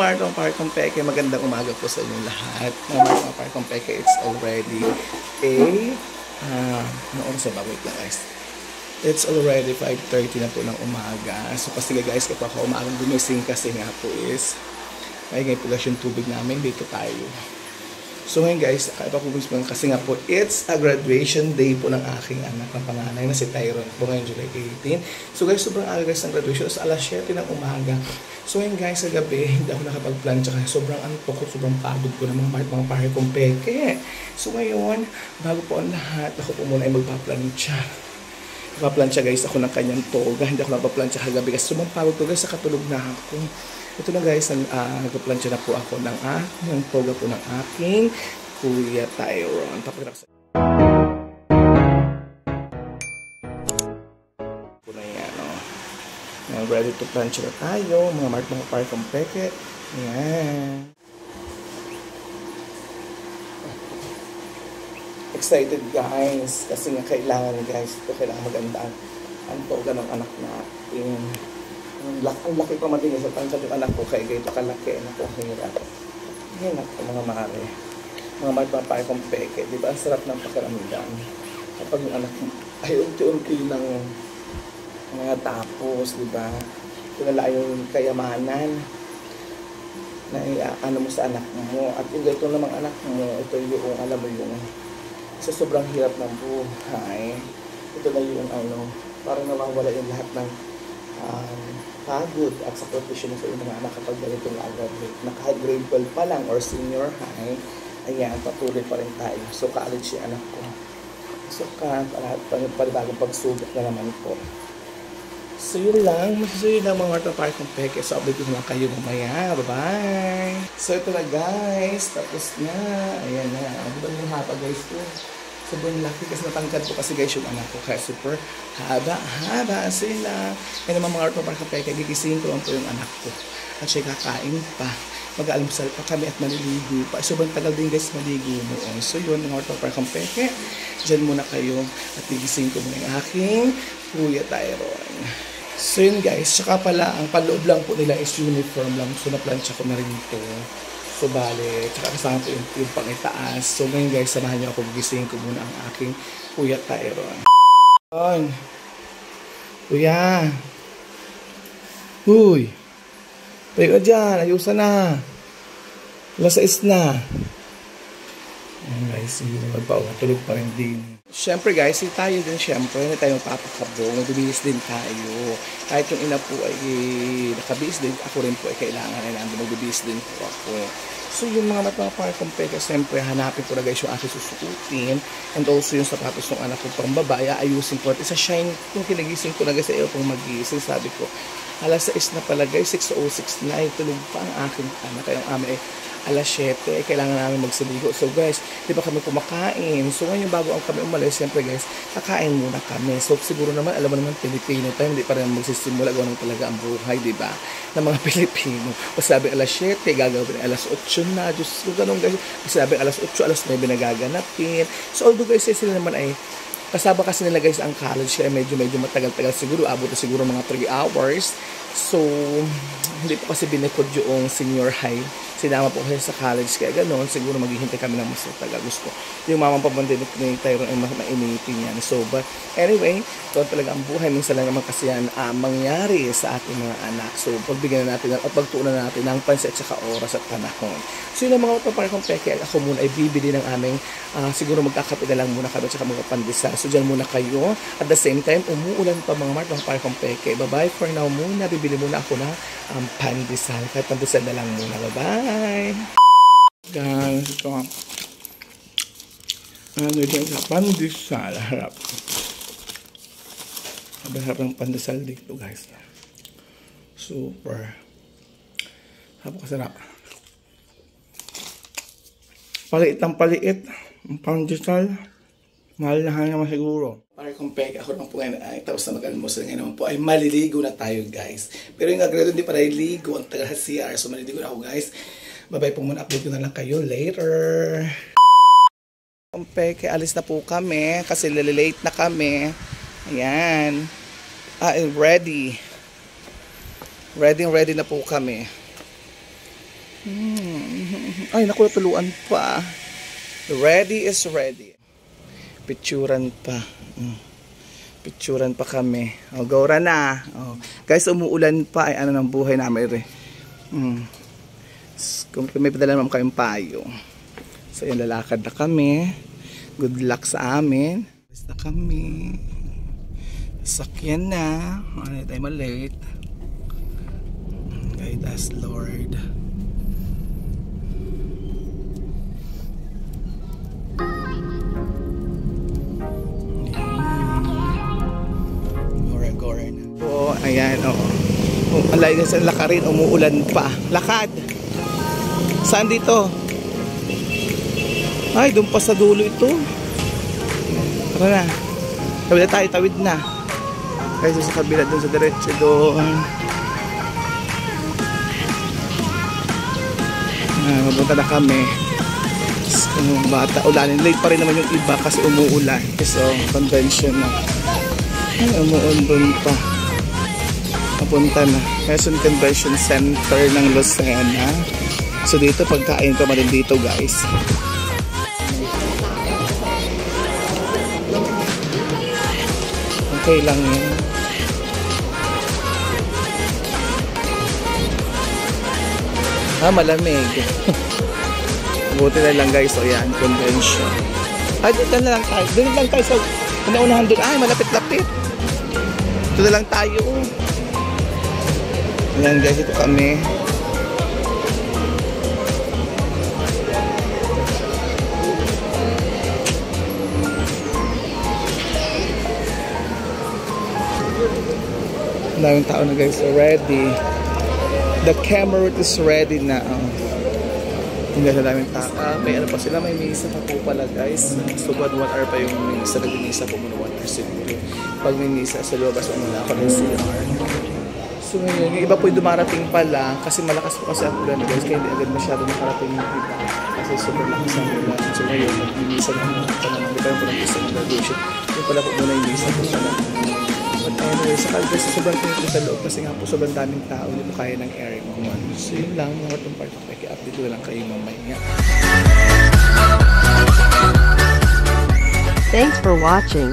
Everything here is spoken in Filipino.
Mart, mga Parkong Peke, magandang umaga po sa inyong lahat. Mga Mart, mga Parkong Peke, it's already ano oras ba? Wait lang guys. It's already 5:30 na po ng umaga. So kasi guys, kapag ako umagang gumising kasi nga po is ay ngayon po yung tubig namin, dito tayo. So ngayon guys, ipapupunin kasi nga po, it's a graduation day po ng aking anak ng panganay na si Tyron po ngayon July 18. So guys, sobrang aga guys ng graduation, sa alas 7 ng umaga. So ngayon guys, sa gabi, hindi ako nakapag-plancha kasi sobrang antok ko, sobrang pagod ko ng mga pare kong peke. So ngayon, bago po ang lahat, ako po muna ay magpa-plancha. Magpa-plancha guys ako ng kanyang toga, hindi ako nakapag-plancha kagabi kasi sobrang pagod ko guys, sa katulog na ako. Ito na guys, nagpa-plancha na po ako ng toga po ng aking Kuya Tyron. Papakita ko sa po na yan, oh. Ready to plancha na tayo, mga Parkong Peke. Ayan. Excited guys, kasi nga kailangan guys, ito kailangan maganda ang toga ng anak natin. Ang laki pa matingin sa tansya yung anak ko, kaya ito kalaki, anak ko, hirap. Hirap ko mga mare. Mga Parkong Peke, di ba? Ang sarap ng pakiramdam. Kapag yung anak mo ay unti-unti ng mga tapos, di ba? Ito na yung kayamanan na ano mo sa anak mo. At yung ito namang anak mo, ito yung, alam mo yung, sa sobrang hirap ng buhay, ito na yung parang nawawala yung lahat ng pagod at sakripisyo sa iyong mga anak kapag ganitong graduate. Naka-grade 12 pa lang or senior high, ayan, patuloy pa rin tayo. So, college yung anak ko. So, panibagong pagsubok na naman po. So, yun lang. Masasuyo lang mga Parkong Peke. So, update ko lang kayo mamaya. Bye-bye! So, ito na guys. Tapos na. Ayan na. Diba yung hapa guys ko? Sobrang laki kasi natangkad po kasi guys yung anak ko. Kaya super haba sila. Kaya naman mga Parkong Peke, gigisingin ko lang po yung anak ko. At siya kakain pa. Mag-aalmusal pa kami at maliligo pa. Sobrang tagal din guys maligo noon. So yun, mga Parkong Peke, dyan muna kayo at gigisingin ko muna yung aking Kuya Tyron. So yun guys, tsaka pala, ang paloob lang po nila is uniform lang. So na-plancha ko na rin ito. So bale, tsaka kasama po yung pangitaas. So ngayon guys, samahan niyo ako, gigisingin ko muna ang aking Kuya Tyron. Kuya! Uy! Tayo ka dyan, ayusan na. Alas 6 na. Ayan guys, hindi na magpaumatulog pa rin din. Siyempre guys, tayo din siyempre, hindi tayo magpapakabong, magbibihis din tayo. Kahit yung ina po ay nakabihis din, ako rin po ay kailangan ay nandun, magbibihis din po ako. So yung mga Parkong Peke, siyempre hanapin ko na guys yung aking susukutin. And also yung sapatos ng anak ko pang babae, ayusin ko. At isa shine, kung kinagising ko na guys, ayaw pong magising, sabi ko, alas 6 na pala guys, 6:06 na, tulog pa ang aking anak. Kaya ang amin ay alas 7, kailangan namin magsiligo. So guys, di ba kami kumakain? So ngayon bago ang kami umalis, siyempre guys, kakain muna kami. So siguro naman, alam mo naman, Pilipino tayo, hindi pa rin magsisimula, gano'n talaga ang buhay, di ba? Ng mga Pilipino. Pasabi alas 7, gagawin alas 8 na. Diyos ko, gano'n guys. Pasabi alas 8, alas 9 na gaganapin. So although guys, sila naman ay kasama kasi nila guys ang college, kaya medyo matagal-tagal siguro, abot na siguro mga 3 hours. So hindi po kasi binekod yung senior high, sinama po kasi sa college, kaya gano'n siguro maghihintay kami ng mas matagal. Gusto yung mamang pabandin ni Tyron ay mainitin yan. So but anyway, ito talaga ang buhay, minsan lang naman kasi yan mangyari sa ating mga anak. So pagbigyan na natin at pagtuunan natin ng pansin at saka oras at panahon. So yun ang mga Parkong Peke, ako muna ay bibili ng aming siguro magkakape na lang muna kami at saka mga pandesal. So dyan muna kayo. At the same time, umuulan pa mga Parkong Peke. Bye-bye for now muna. Bibili muna ako ng pandesal. Kahit pandesal na lang muna. Bye-bye! Guys, ito ano dyan sa pandesal. Harap. Harap ng pandesal dito guys. Super. Napakasarap. Paliit ng paliit. Ang pandesal. Mahal na naman siguro. Parkong Peke, ako naman po ngayon ay tapos na mag-almusal. Ngayon naman po ay maliligo na tayo guys. Pero yung agrado hindi pa naliligo ang taga CR. So maliligo na ako guys. Bye-bye po muna. Update ko na lang kayo later. Parkong Peke, alis na po kami kasi late na kami. Ayan. Ready. Ready na po kami. Ay, naku, natuluan pa. Ready is ready. Picturan pa. Picturan pa kami. O, gora na. O. Guys, umuulan pa. Ay, ano ng buhay namin. Kung may padala naman kayong payo. So, yan, lalakad na kami. Good luck sa amin. Basta na kami. Sakyan na. Ano tayo malate. Guide us, Lord. Gora na. Oh, ayan, alay na sa lakarin, umuulan pa. Lakad. Saan dito? Ay, doon pa sa dulo ito. Tara na. Tawid na tayo, tawid na. Kaysa sa kabila, doon sa diretso doon. Mapunta na kami. Bata, ulanin. Late pa rin naman yung iba kasi umuulan. So, convention na. Ay, umuulan pa. Mapunta na. Quezon Convention Center ng Lucena. So, dito pagkain pa rin dito, guys. Okay lang yun. Malamig. Buti na lang, guys. O yan, convention. Ay, dito na lang tayo. Doon lang tayo sa unaunahan doon. Ay, malapit-lapit. Ito na lang tayo. Ayan, guys. Ito kami. Daming tao na, guys, ready. The camera is ready na. Hindi na daming tao. May ano pa sila, may misa pa po pala, guys. So, 1 hour pa yung misa. Nag-misa po muna 1 hour siguro. Pag may misa sa lobas, muna ako ng CR. So, ngayon, yung iba po yung dumarating pala kasi malakas po kasi ang ulan, guys. Kaya hindi agad masyado nakarating yung iba. Kasi super lakas ang ulan. So, ngayon, nag-misa na muna pa naman. Di ba yung misa ng graduation? Yung pala po muna yung misa po pala. But anyway, sa Calvary, sobrang pinito sa loob kasi nga po sobrang daming tao, hindi po kaya ng aircon. So yun lang, mga itong part of update ko lang kayo mamaya. Thanks for watching.